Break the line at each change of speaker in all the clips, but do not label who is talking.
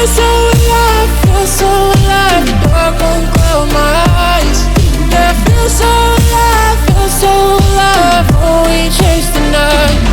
feel so alive. Dark won't cloud my eyes. Yeah, feel so alive. Oh, we chase the night.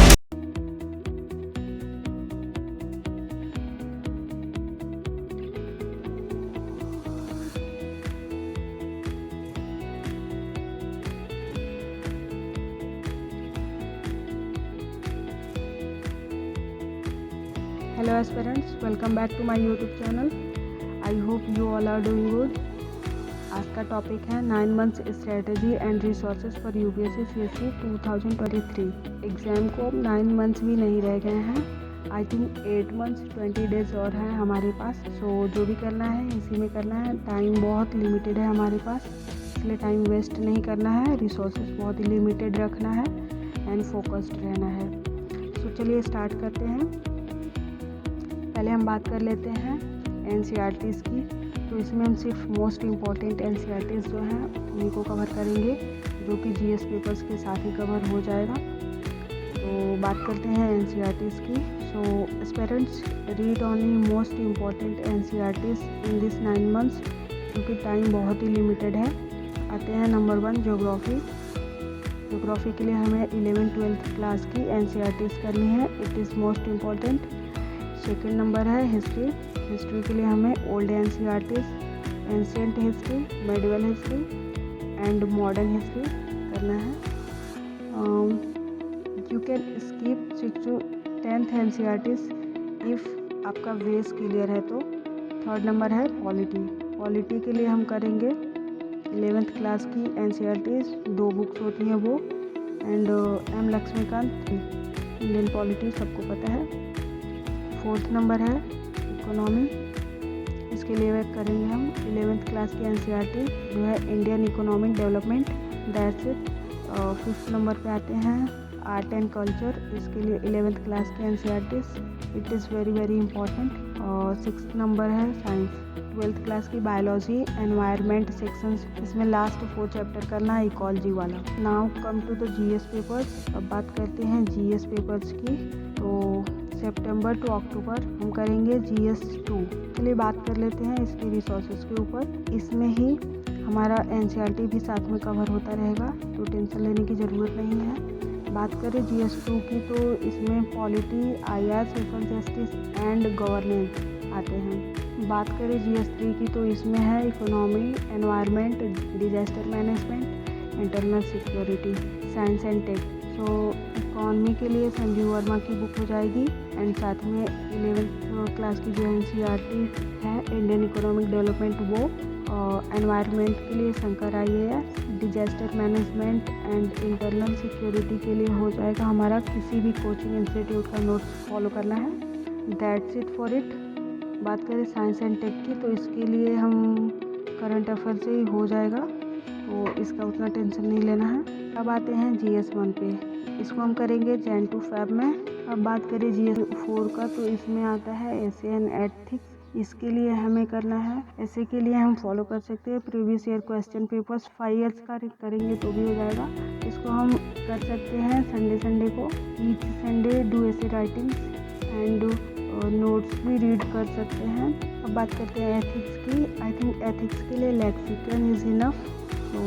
Hello aspirants, welcome back to my YouTube channel. I hope you all are doing good. आज का topic है 9 months strategy and resources for UPSC CSC 2023। Exam को अब 9 months भी नहीं रह गए हैं। आई थिंक 8 months 20 days और हैं हमारे पास। सो जो भी करना है इसी में करना है। टाइम बहुत लिमिटेड है हमारे पास, इसलिए टाइम वेस्ट नहीं करना है। रिसोर्सेज बहुत ही लिमिटेड रखना है एंड फोकस्ड रहना है। सो चलिए स्टार्ट करते हैं। पहले हम बात कर लेते हैं एनसीईआरटीज़ की। तो इसमें हम सिर्फ मोस्ट इम्पॉर्टेंट एनसीईआरटीज़ जो हैं उन्हीं को कवर करेंगे, जो कि जीएस पेपर्स के साथ ही कवर हो जाएगा। तो बात करते हैं एनसीईआरटीज़ की। So aspirants read only most important NCERTs in this 9 months, क्योंकि टाइम बहुत ही लिमिटेड है। आते हैं नंबर 1 ज्योग्राफी। ज्योग्राफी के लिए हमें 11th-12th क्लास की एनसीईआरटीज़ करनी है। It is most important. Second number है हिस्ट्री। हिस्ट्री के लिए हमें old NCERTs, ancient history, medieval history and modern history करना है। You can skip 6 to 10th NCERTs if आपका बेस क्लियर है तो। थर्ड नंबर है पॉलिटी। पॉलिटी के लिए हम करेंगे 11th क्लास की एनसीईआरटीज़, 2 बुक्स होती हैं वो, and M Laxmikanth Indian polity सबको पता है। फोर्थ नंबर है इकोनॉमी। इसके लिए करेंगे हम 11th क्लास की एनसीईआरटी जो है Indian economic development, that's it. Fifth number पे आते हैं आर्ट एंड कल्चर। इसके लिए 11th क्लास की NCERTs, it is very important. और सिक्स्थ नंबर है साइंस। 12th क्लास की बायोलॉजी, एनवायरनमेंट सेक्शंस, इसमें लास्ट 4 चैप्टर करना है इकोलॉजी वाला। Now come to the GS papers. अब बात करते हैं जीएस पेपर्स की। तो सितंबर टू अक्टूबर हम करेंगे जीएस 2 के लिए बात कर लेते हैं इसके रिसोर्सेज के ऊपर। इसमें ही हमारा एनसीईआरटी भी साथ में कवर होता रहेगा, तो टेंशन लेने की ज़रूरत नहीं है। बात करें जीएस 2 की तो इसमें polity, IR, social justice and governance आते हैं। बात करें जीएस 3 की तो इसमें है economy, environment, disaster management, internal security, science and tech. So economy के लिए संजीव वर्मा की बुक हो जाएगी, एंड साथ में 11th क्लास की जो एनसीईआरटी है इंडियन इकोनॉमिक डेवलपमेंट वो, और एनवायरनमेंट के लिए Shankar IAS, disaster management and internal security के लिए हो जाएगा हमारा किसी भी कोचिंग इंस्टीट्यूट का नोट्स फॉलो करना है। That's it for it. बात करें साइंस एंड टेक की तो इसके लिए हम करंट अफेयर से ही हो जाएगा, तो इसका उतना टेंशन नहीं लेना है। अब आते हैं जीएस 1 पे। इसको हम करेंगे Jan to Feb में। अब बात करें जीएस 4 का तो इसमें आता है एसे एंड एथिक्स। इसके लिए हमें करना है, ऐसे के लिए हम फॉलो कर सकते हैं previous year question papers 5 years का करेंगे तो भी हो जाएगा। इसको हम कर सकते हैं संडे को। ईच संडे डू ऐसे राइटिंग एंड नोट्स भी रीड कर सकते हैं। अब बात करते हैं एथिक्स की। आई थिंक एथिक्स के लिए लेक्सिकन इज़ इनफ, तो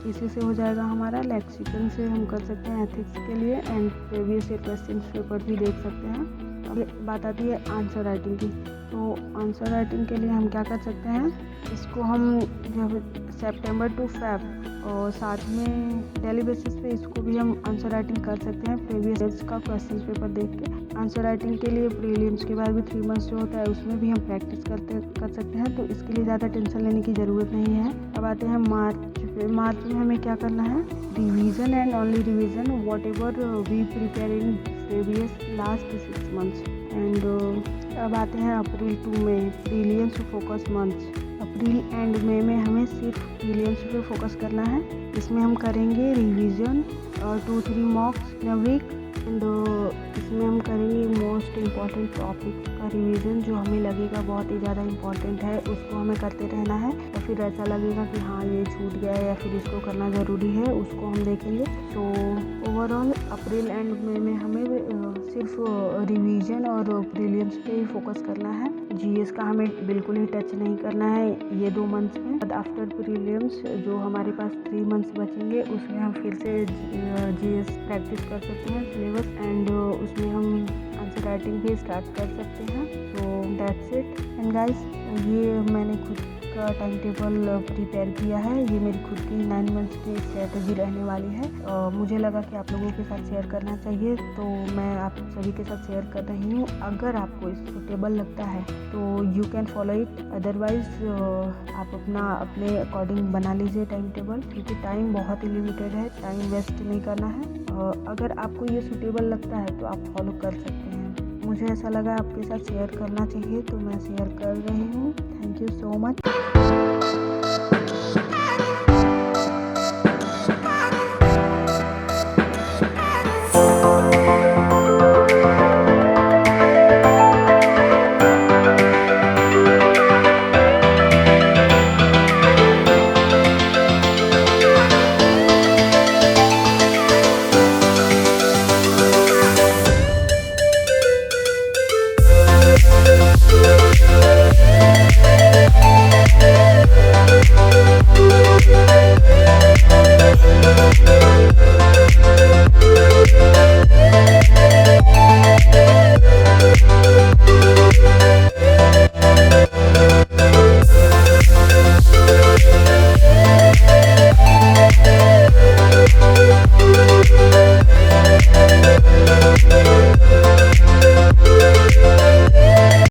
इसी से हो जाएगा हमारा। लेक्सिकन से हम कर सकते हैं एथिक्स के लिए, and previous year question paper भी देख सकते हैं। अब बात आती है आंसर राइटिंग की। तो आंसर राइटिंग के लिए हम क्या कर सकते हैं, इसको हम जब सितंबर टू फेब और साथ में डेली बेसिस पे इसको भी हम आंसर राइटिंग कर सकते हैं प्रीवियस ईयर्स का क्वेश्चन पेपर देख के। आंसर राइटिंग के लिए प्रीलिम्स के बाद भी 3 months जो होता है उसमें भी हम प्रैक्टिस कर सकते हैं, तो इसके लिए ज़्यादा टेंशन लेने की ज़रूरत नहीं है। अब आते हैं मार्च पे। मार्च में हमें क्या करना है, revision and only revision whatever we prepare in previous last 6 months। एंड अब आते हैं अप्रैल टू मई, prelims focus months. April and मई में हमें सिर्फ प्रीलिम्स पे फोकस करना है। इसमें हम करेंगे रिवीजन और 2-3 मॉक्स इन अ वीक, एंड इसमें हम करेंगे मोस्ट इम्पॉर्टेंट टॉपिक का रिवीजन जो हमें लगेगा बहुत ही ज़्यादा इम्पॉर्टेंट है, उसको हमें करते रहना है। या फिर ऐसा लगेगा कि हाँ ये छूट गया है या फिर इसको करना ज़रूरी है, उसको हम देखेंगे। तो ओवरऑल अप्रैल एंड मई में हमें सिर्फ रिवीजन और प्रीलिम्स पे ही फोकस करना है। जीएस का हमें बिल्कुल ही टच नहीं करना है ये 2 मंथ्स में। आफ्टर प्रीलिम्स जो हमारे पास 3 मंथ्स बचेंगे उसमें हम फिर से जीएस प्रैक्टिस कर सकते हैं सिलेबस, एंड उसमें हम आंसर राइटिंग भी स्टार्ट कर सकते हैं। So that's it. And guys, ये मैंने खुद का टाइम टेबल प्रिपेयर किया है। ये मेरी खुद की 9 मंथ्स की स्ट्रेटजी रहने वाली है। मुझे लगा कि आप लोगों के साथ शेयर करना चाहिए, तो मैं आप सभी के साथ शेयर कर रही हूँ। अगर आपको सूटेबल लगता है तो you can follow it, otherwise आप अपने अकॉर्डिंग बना लीजिए टाइम टेबल, क्योंकि टाइम बहुत ही लिमिटेड है, टाइम वेस्ट नहीं करना है। अगर आपको ये सूटेबल लगता है तो आप फॉलो कर सकते हैं। मुझे ऐसा लगा आपके साथ शेयर करना चाहिए, तो मैं शेयर कर रही हूँ। Thank you so much.